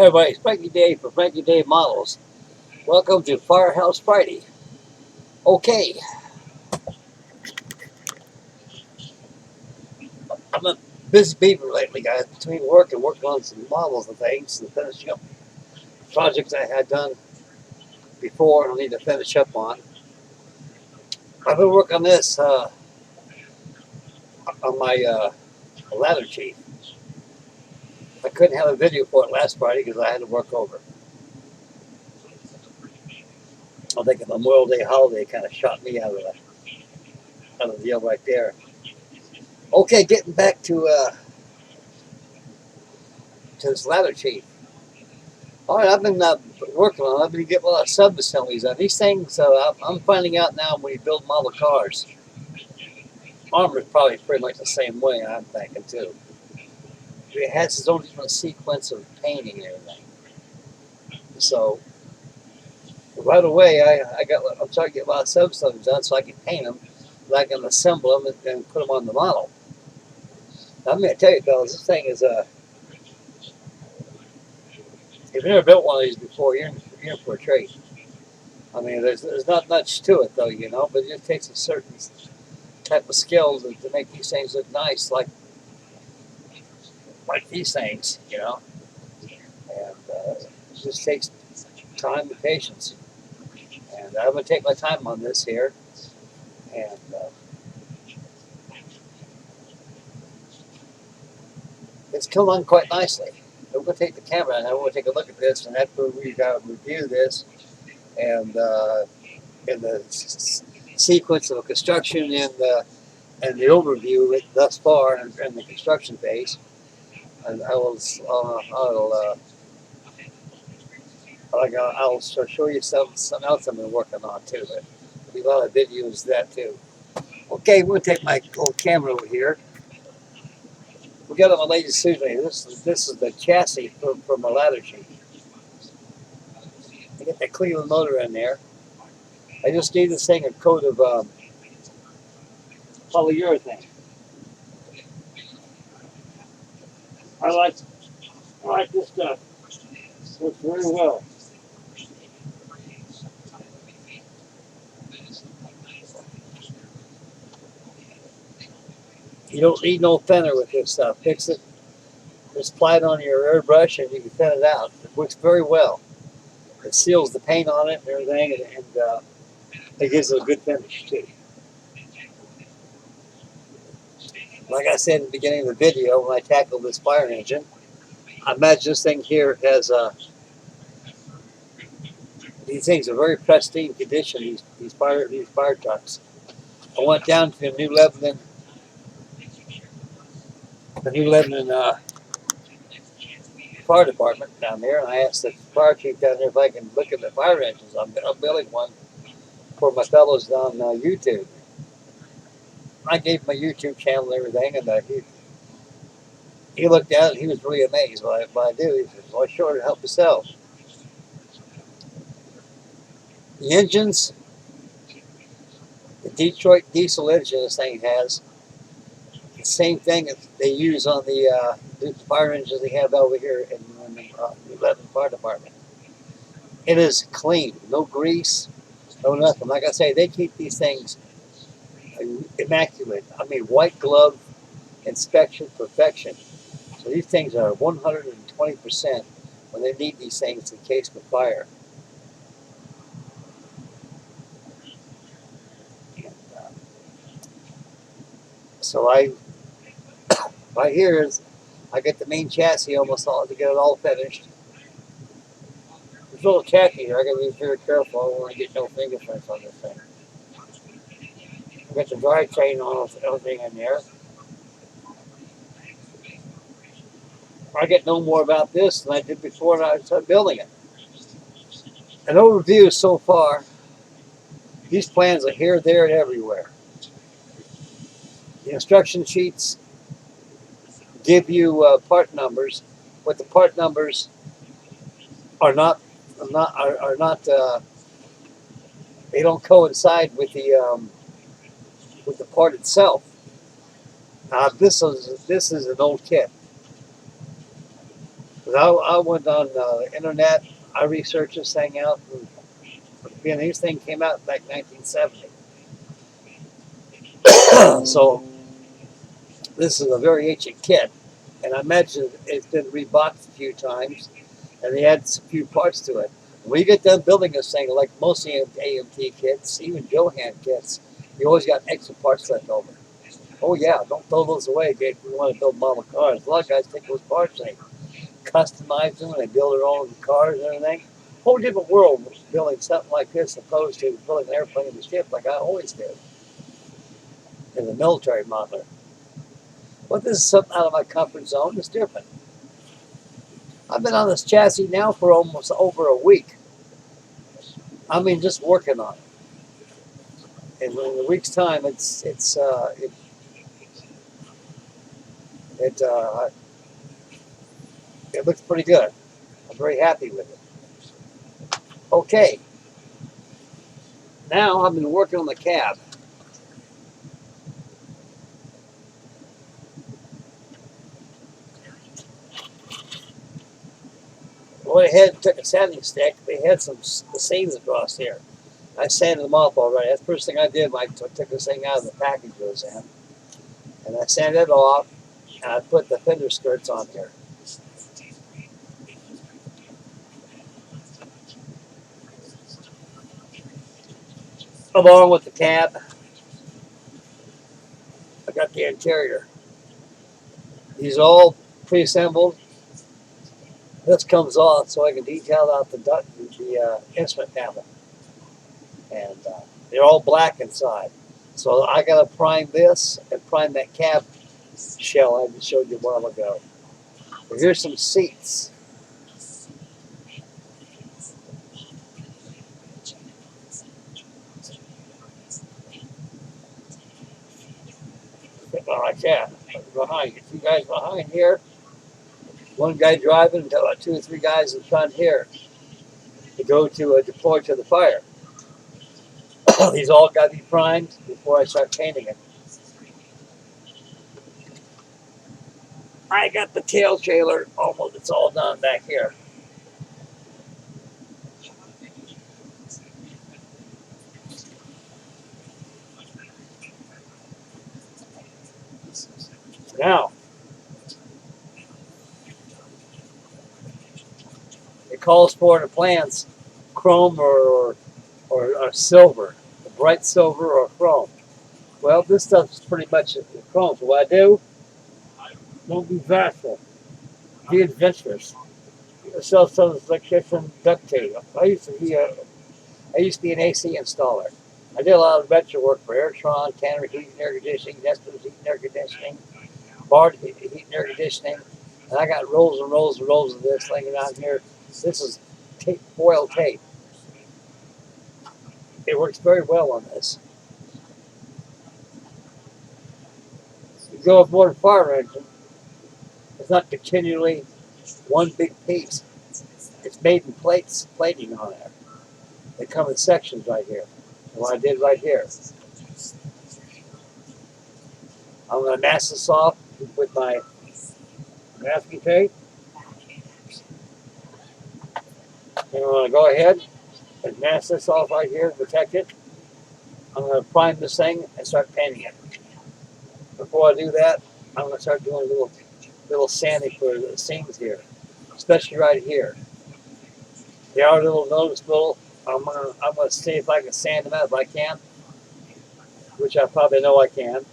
Hey everybody, it's Frankie Day for Frankie Day Models. Welcome to Firehouse Friday. Okay, I'm a busy beaver lately, guys. Between work and working on some models and things and finishing up projects I had done before and I need to finish up on. I've been working on this on my ladder chief. I couldn't have a video for it last Friday because I had to work over. I think the Memorial Day holiday kind of shot me out of the deal right there. Okay, getting back to this ladder chief. All right, I've been working on it. I've been getting a lot of sub-assemblies on these things. I'm finding out now when you build model cars, armor is probably pretty much the same way, I'm thinking, too. It has its own different sequence of painting and everything. So, right away, I'm starting to get a lot of sub-assemblies done so I can paint them, so I can assemble them and put them on the model. Now, I'm going to tell you, fellas, this thing is if you've never built one of these before, you're in for a treat. I mean, there's not much to it, though, you know, but it just takes a certain type of skills to make these things look nice, like these things, you know. And it just takes time and patience. And I'm going to take my time on this here. And it's come on quite nicely. I'm going to take the camera and I want to take a look at this, and after we review this and in the sequence of construction and the overview thus far and the construction phase, and I'll show you something else I've been working on too. But there'll be a lot of videos of that too. Okay, we'll take my old camera over here. We got on my latest Susan. This is the chassis for my ladder sheet. I got that Cleveland motor in there. I just gave this thing a coat of polyurethane. I like this stuff. It works very well. You don't need no thinner with this stuff. Fix it. Just apply it on your airbrush and you can thin it out. It works very well. It seals the paint on it and everything, and it gives it a good finish too. Like I said in the beginning of the video, when I tackled this fire engine, I imagine this thing here has these things are very pristine condition. These fire trucks. I went down to the New Lebanon fire department down there, and I asked the fire chief down there if I can look at the fire engines. I'm building one for my fellows on YouTube. I gave him my YouTube channel and everything, and he looked at it and he was really amazed by what I do. He said, well, sure, to help yourself. The engines, the Detroit diesel engine this thing has, the same thing that they use on the fire engines they have over here in the 11th Fire Department. It is clean, no grease, no nothing. Like I say, they keep these things immaculate. I mean, white glove inspection perfection. So these things are 120% when they need these things in case of fire. And, so right here is, I get the main chassis almost all to get it all finished. There's a little tacky here. I got to be very careful. I don't want to get no fingerprints on this thing. I got the drivetrain on everything in there. I get no more about this than I did before I started building it. An overview so far. These plans are here, there, and everywhere. The instruction sheets give you part numbers, but the part numbers are not they don't coincide with the part itself. This is an old kit. I went on the internet. I researched this thing out. And, again, this thing came out back 1970. So this is a very ancient kit. And I imagine it's been reboxed a few times. And they added a few parts to it. When you get done building this thing, like most AMT kits, even Johan kits, you always got extra parts left over. Oh yeah, don't throw those away, Gabe. We want to build model cars. A lot of guys take those parts and they customize them and they build their own cars and everything. Whole different world building something like this opposed to building an airplane and a ship like I always did as a military modeler. But this is something out of my comfort zone. It's different. I've been on this chassis now for almost over a week. I mean, just working on it. And in a week's time, it looks pretty good. I'm very happy with it. Okay, now I've been working on the cab. I went ahead and took a sanding stick. They had some seams across here. I sanded them off already. That's the first thing I did when I took this thing out of the package it was in. And I sanded it off, and I put the fender skirts on here. Along with the cab, I got the interior. These are all pre-assembled. This comes off so I can detail out the instrument panel. And they're all black inside. So I got to prime this and prime that cab shell I just showed you a while ago. But here's some seats. Like that. Behind you. Two guys behind here. One guy driving, and about 2 or 3 guys in front here to go to deploy to the fire. These all got to be primed before I start painting it. I got the tail trailer almost, it's all done back here. Now, it calls for in the plans chrome or silver, bright silver or chrome. Well, this stuff's pretty much chrome. So what I do, don't be bashful. Be adventurous. Sell some electrician duct tape. I used to be an AC installer. I did a lot of adventure work for Airtron, Tanner Heating and Air Conditioning, Nestor's Heating and Air Conditioning, Bard Heating and Air Conditioning, and I got rolls and rolls and rolls of this laying around here. This is tape, foil tape. It works very well on this. You go with more fire engine, it's not continually one big piece. It's made in plating on there. They come in sections right here. And what I did right here. I'm going to mask this off with my masking tape. And I'm going to go ahead and mask this off right here to protect it. I'm going to prime this thing and start painting it. Before I do that, I'm going to start doing a little sanding for the seams here, especially right here. They are a little noticeable. I'm gonna see if I can sand them out if I can, which I probably know I can,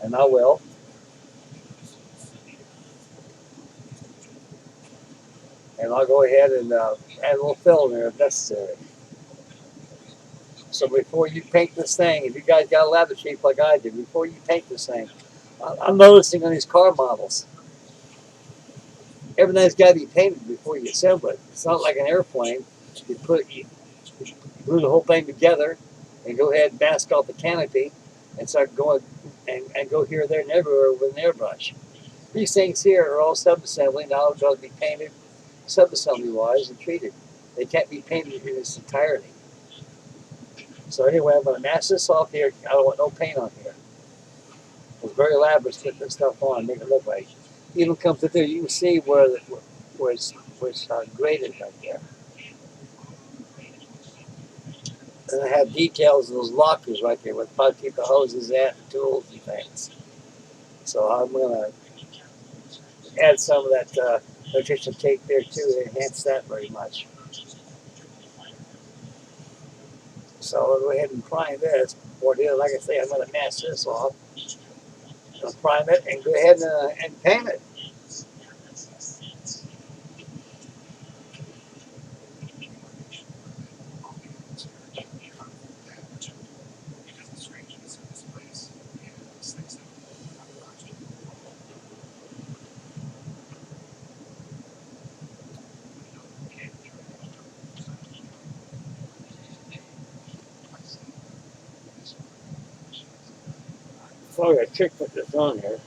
and I will. And I'll go ahead and add a little fill in there if necessary. So before you paint this thing, if you guys got a lather sheet like I do, before you paint this thing, I'm noticing on these car models, everything's got to be painted before you assemble it. It's not like an airplane. You glue the whole thing together and go ahead and mask off the canopy and start going and go here, there, and everywhere with an airbrush. These things here are all subassembly. Now they'll be painted subassembly wise and treated. They can't be painted in its entirety. So anyway, I'm going to mask this off here. I don't want no paint on here. It was very elaborate to put this stuff on, make it look right. even come through there, you can see where it's graded right there. And I have details of those lockers right there with probably keep the hoses at, and tools and things. So I'm gonna add some of that electrician tape there too to enhance that very much. So I'll go ahead and prime this. Or like I say, I'm gonna mask this off. I'll prime it and go ahead and paint it. So I got a trick put this on here.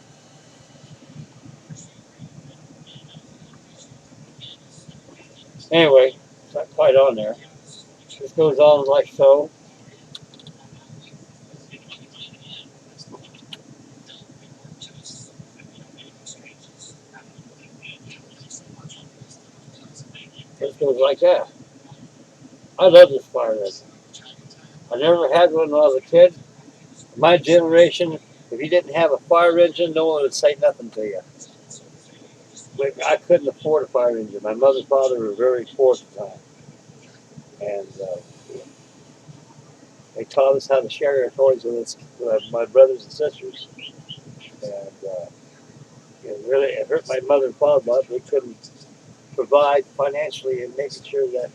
Anyway, it's not quite on there. This goes on like so. This goes like that. I love this fire engine. I never had one when I was a kid. My generation, if you didn't have a fire engine, no one would say nothing to you. But I couldn't afford a fire engine. My mother and father were very poor at the time. And they taught us how to share our toys with us, my brothers and sisters. And it really hurt my mother and father, but we couldn't provide financially and making sure that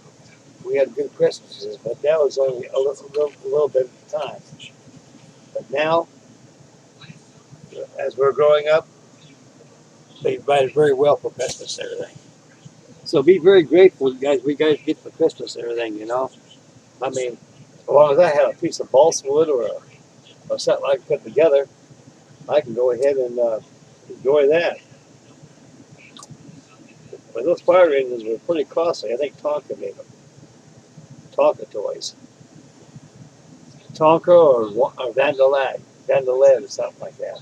we had good Christmases. But that was only a little bit at the time. But now, as we're growing up, they provided very well for Christmas and everything. So be very grateful, guys. We guys get for Christmas and everything, you know. I mean, as long as I have a piece of balsa wood or something I can put together, I can go ahead and enjoy that. But those fire engines were pretty costly. I think Tonka made them. Tonka toys. Tonka or Vandalet or something like that.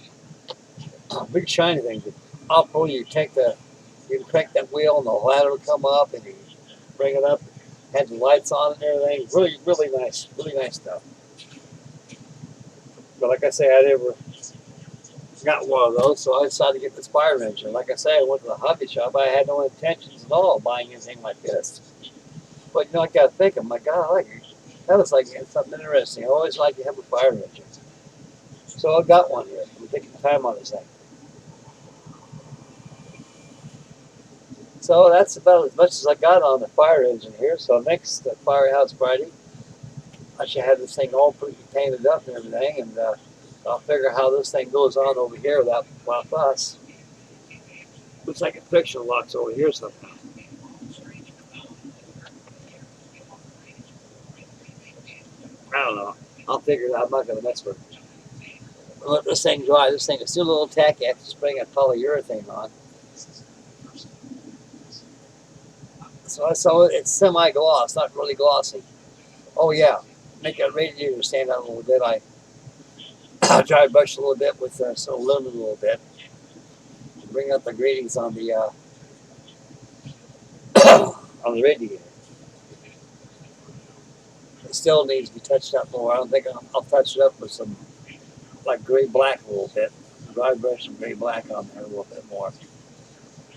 Big shiny things. Up when you you crank that wheel and the ladder will come up and you bring it up. Had the lights on and everything. Really nice stuff. But like I say, I never got one of those, so I decided to get this fire engine. Like I say, I went to the hobby shop. I had no intentions at all of buying anything like this. But I got to think, my God, I like it. That looks like something interesting. I always like to have a fire engine. So I got one here. I'm taking time on this thing. So that's about as much as I got on the fire engine here. So next Firehouse Friday, I should have this thing all pretty painted up and everything, and I'll figure how this thing goes on over here without fuss. Looks like a friction locks over here somehow. I don't know. I'll figure it out. I'm not going to mess with it. I'll let this thing dry. This thing is still a little tacky. I have to spray a polyurethane on. So it's semi-gloss, not really glossy. Oh yeah, make that radiator stand out a little bit. I dry brush a little bit with some aluminum a little bit. Bring up the gratings on the on the radiator. It still needs to be touched up more. I don't think I'll touch it up with some like gray black a little bit. Dry brush some gray black on there a little bit more.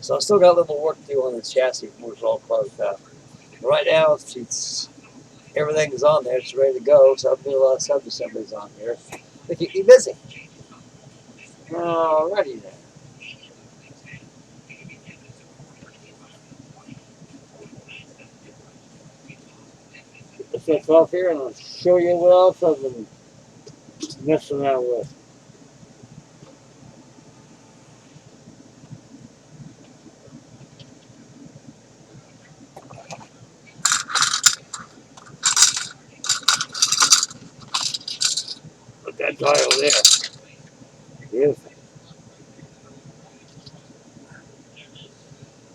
So I still got a little work to do on this chassis before it's all closed up. But right now, everything's on there. It's ready to go. So I'm doing a lot of sub-assemblies on here. They keep me busy. Alrighty then. Get this off here and I'll show you what else I've been messing around with. Put that dial there. Beautiful.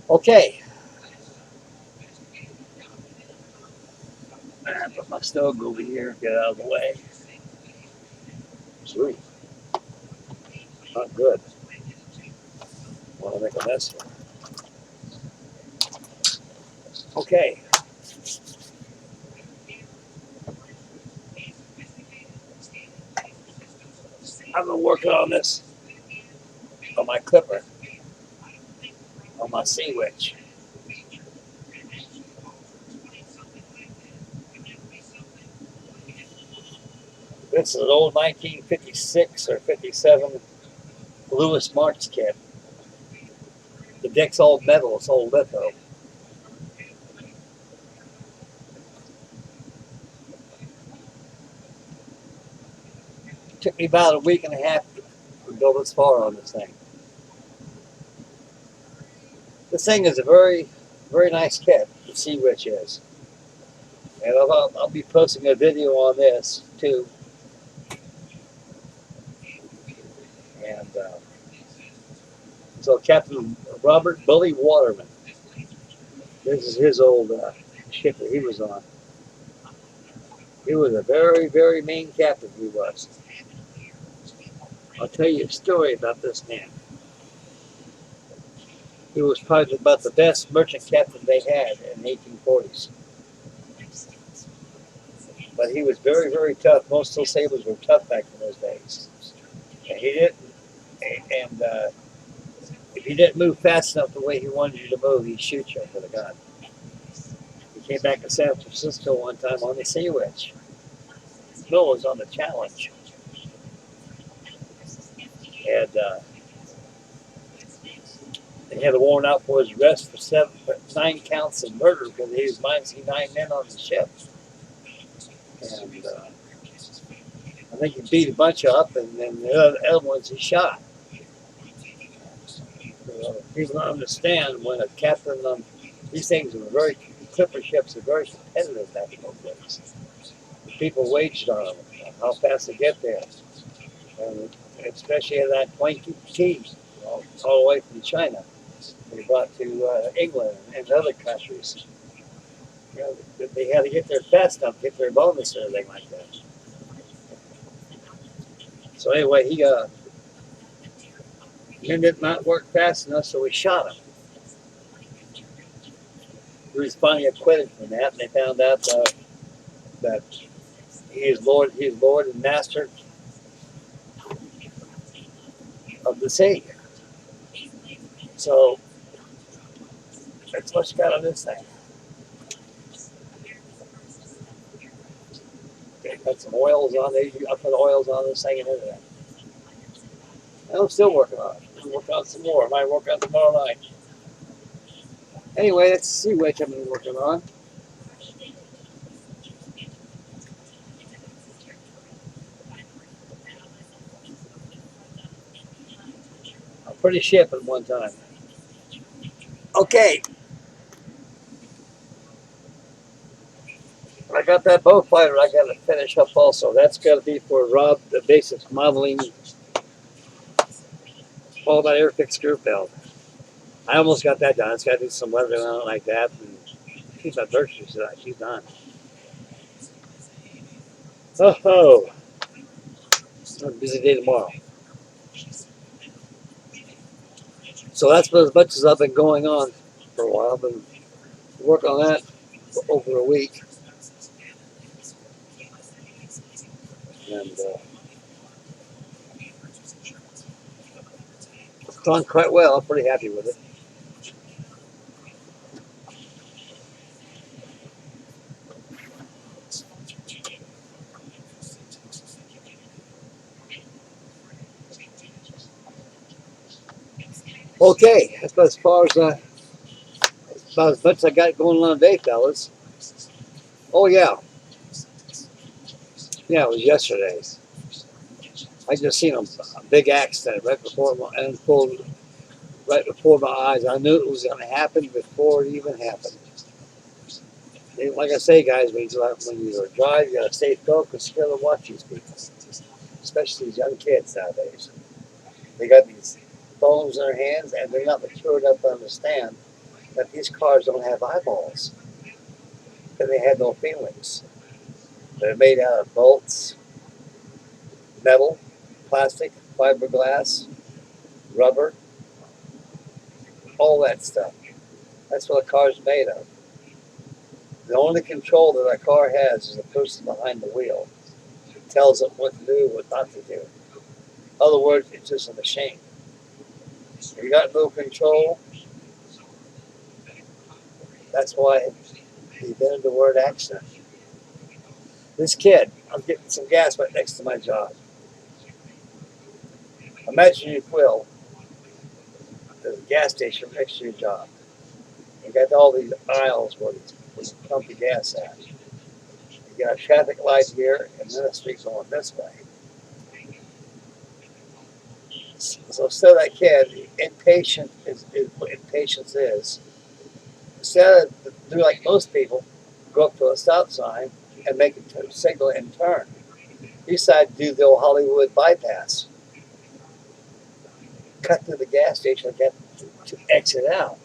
Okay. Put my stove over here, get out of the way. Sweet. Not good. want to make a mess here. Okay. I've been working on this on my clipper, on my sea witch. This is an old 1956 or 57 Lewis March kit. The deck's all metal, it's all litho. It took me about a week and a half to go this far on this thing. This thing is a very, very nice kit, the Sea Witch is. And I'll be posting a video on this too. And so Captain Robert Bully Waterman, this is his old ship that he was on. He was a very, very mean captain, he was. I'll tell you a story about this man. He was probably about the best merchant captain they had in the 1840s. But he was very, very tough. Most of those sailors were tough back in those days. And he didn't, and if you didn't move fast enough the way he wanted you to move, he'd shoot you with a gun. He came back to San Francisco one time on the Sea Witch. Bill was on the Challenge. And they had a warrant out for his arrest for 9 counts of murder because he was minus 9 men on the ship. And I think he beat a bunch up, and then the other ones he shot. People don't understand when a captain on these things were very, clipper ships are very competitive back in those days. People waged on them, how fast they get there. And especially in that Quantity, all the way from China. They brought to England and other countries. You know, they had to get there fast enough, get their bonus or anything like that. So anyway, he did not work fast enough, so we shot him. He was finally acquitted from that, and they found out that he is Lord and Master of the sea. So that's what you got on this thing. Okay, put some oils on there. I put oils on this thing and everything. And I'm still working on it. I'm working on some more. I might work on tomorrow night. Anyway, that's the Sea Witch I've been working on. A pretty ship at one time. Okay. I got that bow fighter I got to finish up also. That's got to be for Rob, the basic modeling, all that airfix group build. I almost got that done. It's got to do some weathering on it like that. And she's not virtually, she's done. Oh, it's a busy day tomorrow. So that's as much as I've been going on for a while. I've been working on that for over a week. And it's gone quite well. I'm pretty happy with it. Okay, that's about as far as about as much as I got going on today, fellas. Oh yeah, it was yesterday. I just seen a big accident right before my eyes. I knew it was going to happen before it even happened. Like I say, guys, when you drive, you got to stay focused. You got to watch these people, especially these young kids nowadays. They got these phones in their hands, and they're not mature enough to understand that these cars don't have eyeballs, and they have no feelings. They're made out of bolts, metal, plastic, fiberglass, rubber, all that stuff. That's what a car's made of. The only control that a car has is the person behind the wheel. It tells it what to do, what not to do. In other words, it's just a machine. You got no control. That's why he invented the word accident. This kid, I'm getting some gas right next to my job. Imagine you will. There's a gas station next to your job. You got all these aisles where you pump the gas at. You got a traffic light here, and then a street going this way. So instead of that kid, impatient is what impatience is. Instead of do like most people, go up to a stop sign and make a signal and turn. He decided to do the old Hollywood bypass. Cut through the gas station and get to exit out.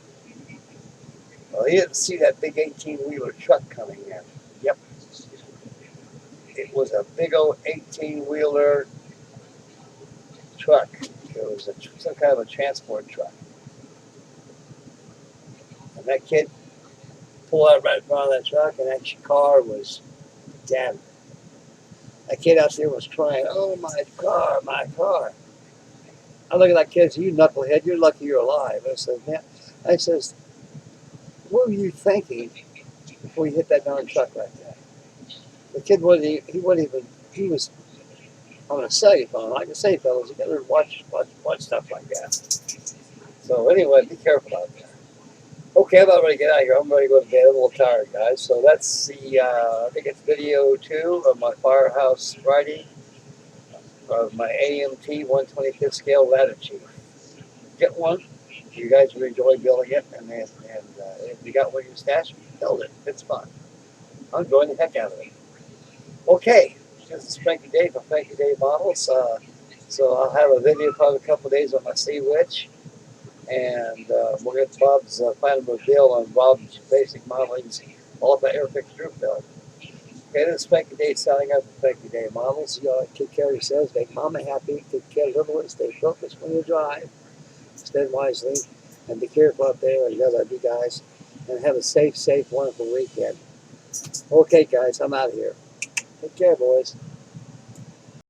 Well, he didn't see that big 18-wheeler truck coming in. Yep. It was a big old 18-wheeler truck. It was some kind of a transport truck. And that kid pulled out right in front of that truck, and that car was damn. That kid out there was crying, "Oh, my car, my car." I look at that kid and say, "You knucklehead, you're lucky you're alive." I said, "Man," I says, "What were you thinking before you hit that darn truck right there?" The kid wasn't even, he was on a cell phone. Like I say, fellas, you gotta watch stuff like that. So anyway, be careful out there. Okay, I'm about ready to get out of here. I'm ready to go to bed. I'm a little tired, guys. So that's the, I think it's video 2 of my Firehouse Friday of my AMT 125th scale ladder chief. Get one. You guys will enjoy building it, and if you got one in your stash, build it. It's fun. I'm enjoying the heck out of it. Okay, this is Frankie Day from Frankie Day Models. So I'll have a video probably a couple of days on my Sea Witch, and we'll get Bob's final reveal on Bob's basic modeling, all about Airfix group build. Okay, this is Frankie Day signing up for Frankie Day Models. You all take care of yourselves, make mama happy, take care of little ones, stay focused when you drive, spend wisely, and be careful out there. I love you guys, and have a safe, wonderful weekend. Okay, guys, I'm out of here. Take care, boys.